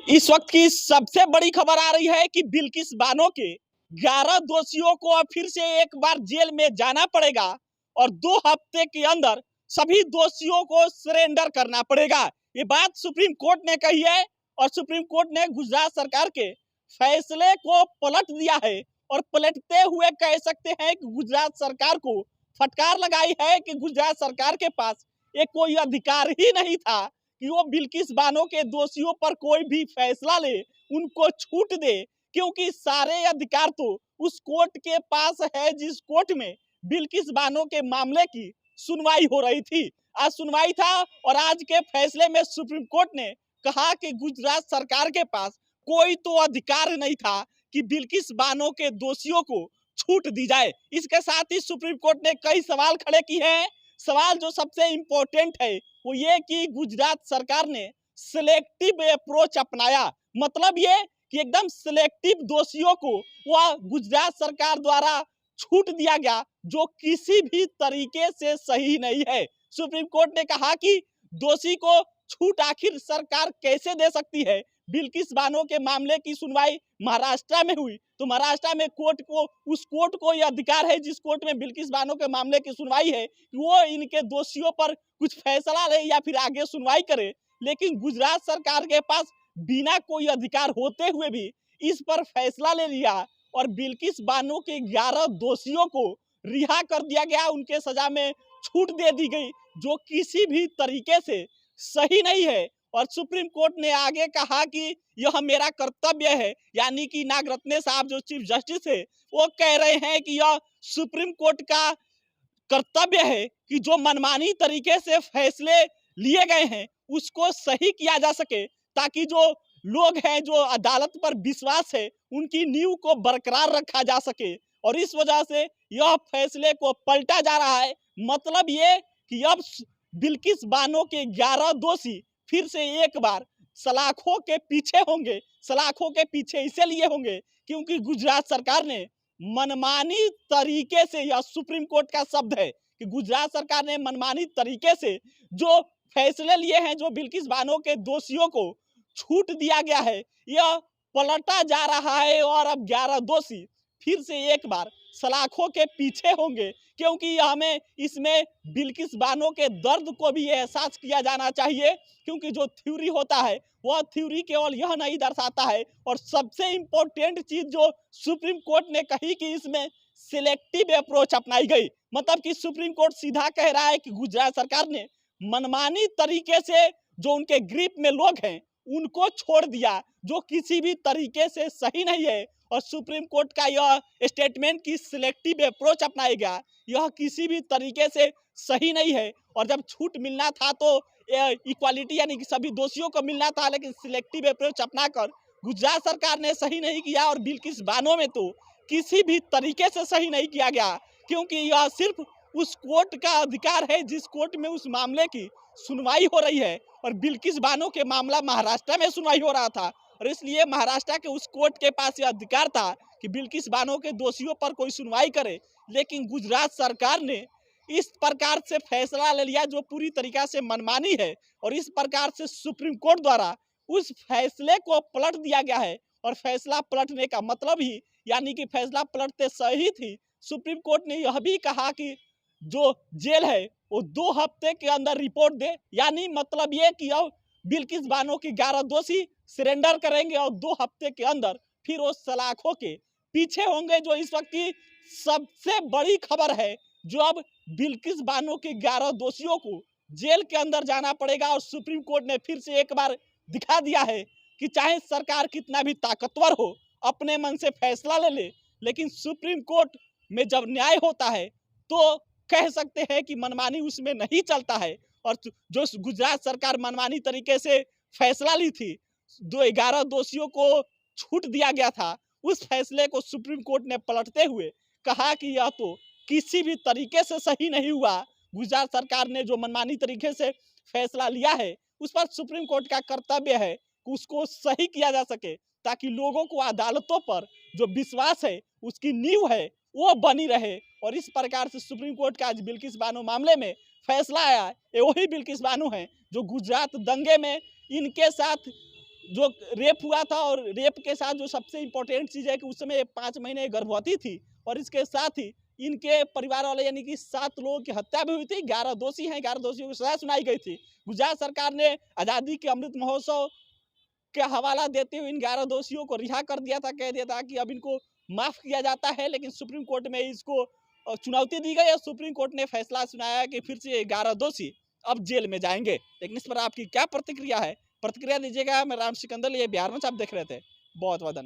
इस वक्त की सबसे बड़ी खबर आ रही है कि बिल्किस बानो के 11 दोषियों को अब फिर से एक बार जेल में जाना पड़ेगा और 2 हफ्ते के अंदर सभी दोषियों को सरेंडर करना पड़ेगा। ये बात सुप्रीम कोर्ट ने कही है और सुप्रीम कोर्ट ने गुजरात सरकार के फैसले को पलट दिया है और पलटते हुए कह सकते हैं कि गुजरात सरकार को फटकार लगाई है कि गुजरात सरकार के पास एक कोई अधिकार ही नहीं था कि वो बिल्किस बानो के दोषियों पर कोई भी फैसला ले, उनको छूट दे, क्योंकि सारे अधिकार तो उस कोर्ट के पास है जिस कोर्ट में बिल्किस बानो के मामले की सुनवाई हो रही थी। आज सुनवाई था और आज के फैसले में सुप्रीम कोर्ट ने कहा कि गुजरात सरकार के पास कोई तो अधिकार नहीं था कि बिल्किस बानो के दोषियों को छूट दी जाए। इसके साथ ही सुप्रीम कोर्ट ने कई सवाल खड़े किए हैं। सवाल जो सबसे इम्पोर्टेंट है वो ये कि गुजरात सरकार ने सिलेक्टिव अप्रोच अपनाया। मतलब ये कि एकदम सिलेक्टिव दोषियों को वह गुजरात सरकार द्वारा छूट दिया गया, जो किसी भी तरीके से सही नहीं है। सुप्रीम कोर्ट ने कहा कि दोषी को छूट आखिर सरकार कैसे दे सकती है। बिल्किस बानो के मामले की सुनवाई महाराष्ट्र में हुई तो महाराष्ट्र में कोर्ट को उस कोर्ट को यह अधिकार है जिस कोर्ट में बिल्किस बानो के मामले की सुनवाई है कि वो इनके दोषियों पर कुछ फैसला ले या फिर आगे सुनवाई करे। लेकिन गुजरात सरकार के पास बिना कोई अधिकार होते हुए भी इस पर फैसला ले लिया और बिल्किस बानो के 11 दोषियों को रिहा कर दिया गया, उनके सजा में छूट दे दी गई, जो किसी भी तरीके से सही नहीं है। और सुप्रीम कोर्ट ने आगे कहा कि यह मेरा कर्तव्य है, यानी कि नागरत्ने साहब जो चीफ जस्टिस है वो कह रहे हैं कि यह सुप्रीम कोर्ट का कर्तव्य है कि जो मनमानी तरीके से फैसले लिए गए हैं उसको सही किया जा सके, ताकि जो लोग हैं जो अदालत पर विश्वास है उनकी नींव को बरकरार रखा जा सके। और इस वजह से यह फैसले को पलटा जा रहा है। मतलब ये कि अब बिल्किस बानो के 11 दोषी फिर से एक बार सलाखों के पीछे होंगे। सलाखों के पीछे इसलिए होंगे क्योंकि गुजरात सरकार ने मनमानी तरीके से, यह सुप्रीम कोर्ट का शब्द है कि गुजरात सरकार ने मनमानी तरीके से जो फैसले लिए हैं, जो बिल्किस बानो के दोषियों को छूट दिया गया है, यह पलटा जा रहा है और अब 11 दोषी फिर से एक बार सलाखों के पीछे होंगे, क्योंकि हमें इसमें बिल्किस बानो के दर्द को भी एहसास किया जाना चाहिए। क्योंकि जो थ्योरी होता है वह थ्योरी केवल यह नहीं दर्शाता है, और सबसे इम्पोर्टेंट चीज जो सुप्रीम कोर्ट ने कही कि इसमें सिलेक्टिव अप्रोच अपनाई गई। मतलब कि सुप्रीम कोर्ट सीधा कह रहा है कि गुजरात सरकार ने मनमानी तरीके से जो उनके ग्रिप में लोग हैं उनको छोड़ दिया, जो किसी भी तरीके से सही नहीं है। और सुप्रीम कोर्ट का यह स्टेटमेंट की सिलेक्टिव अप्रोच अपनाएगा, यह किसी भी तरीके से सही नहीं है। और जब छूट मिलना था तो इक्वालिटी यानी कि सभी दोषियों को मिलना था, लेकिन सिलेक्टिव अप्रोच अपनाकर गुजरात सरकार ने सही नहीं किया। और बिल्किस बानो में तो किसी भी तरीके से सही नहीं किया गया, क्योंकि यह सिर्फ उस कोर्ट का अधिकार है जिस कोर्ट में उस मामले की सुनवाई हो रही है। और बिल्किस बानो के मामला महाराष्ट्र में सुनवाई हो रहा था और इसलिए महाराष्ट्र के उस कोर्ट के पास यह अधिकार था कि बिल्किस बानो के दोषियों पर कोई सुनवाई करे। लेकिन गुजरात सरकार ने इस प्रकार से फैसला ले लिया जो पूरी तरीका से मनमानी है, और इस प्रकार से सुप्रीम कोर्ट द्वारा उस फैसले को पलट दिया गया है। और फैसला पलटने का मतलब ही यानी कि फैसला पलटते सही थी। सुप्रीम कोर्ट ने यह भी कहा कि जो जेल है वो 2 हफ्ते के अंदर रिपोर्ट दे, यानी मतलब ये कि अब बिल्किस बानो के 11 दोषी सरेंडर करेंगे और 2 हफ्ते के अंदर फिर वो सलाखों के पीछे होंगे। जो इस वक्त की सबसे बड़ी खबर है, जो अब बिल्किस बानो के 11 दोषियों को जेल के अंदर जाना पड़ेगा। और सुप्रीम कोर्ट ने फिर से एक बार दिखा दिया है कि चाहे सरकार कितना भी ताकतवर हो, अपने मन से फैसला ले ले, लेकिन सुप्रीम कोर्ट में जब न्याय होता है तो कह सकते हैं कि मनमानी उसमें नहीं चलता है। और जो गुजरात सरकार मनमानी तरीके से फैसला ली थी, 11 दोषियों को छूट दिया गया था, उस फैसले को सुप्रीम कोर्ट ने पलटते हुए कहा कि यह तो किसी भी तरीके से सही नहीं हुआ। गुजरात सरकार ने जो मनमानी तरीके से फैसला लिया है उस पर सुप्रीम कोर्ट का कर्तव्य है कि उसको सही किया जा सके, ताकि लोगों को अदालतों पर जो विश्वास है उसकी नींव है वो बनी रहे। और इस प्रकार से सुप्रीम कोर्ट का आज बिल्किस बानो मामले में फैसला आया। ये वही बिल्किस बानो है जो गुजरात दंगे में इनके साथ जो रेप हुआ था, और रेप के साथ जो सबसे इम्पोर्टेंट चीज़ है कि उस समय 5 महीने गर्भवती थी, और इसके साथ ही इनके परिवार वाले यानी कि 7 लोगों की हत्या भी हुई थी। 11 दोषी हैं, 11 दोषियों को सजा सुनाई गई थी। गुजरात सरकार ने आज़ादी के अमृत महोत्सव के हवाला देते हुए इन 11 दोषियों को रिहा कर दिया था, कह दिया था कि अब इनको माफ किया जाता है, लेकिन सुप्रीम कोर्ट में इसको चुनौती दी गई और सुप्रीम कोर्ट ने फैसला सुनाया कि फिर से 11 दोषी अब जेल में जाएंगे। लेकिन इस पर आपकी क्या प्रतिक्रिया है? प्रतिक्रिया दीजिएगा। मैं राम सिकंदर, ये बिहार मंच आप देख रहे थे। बहुत बहुत धन्यवाद।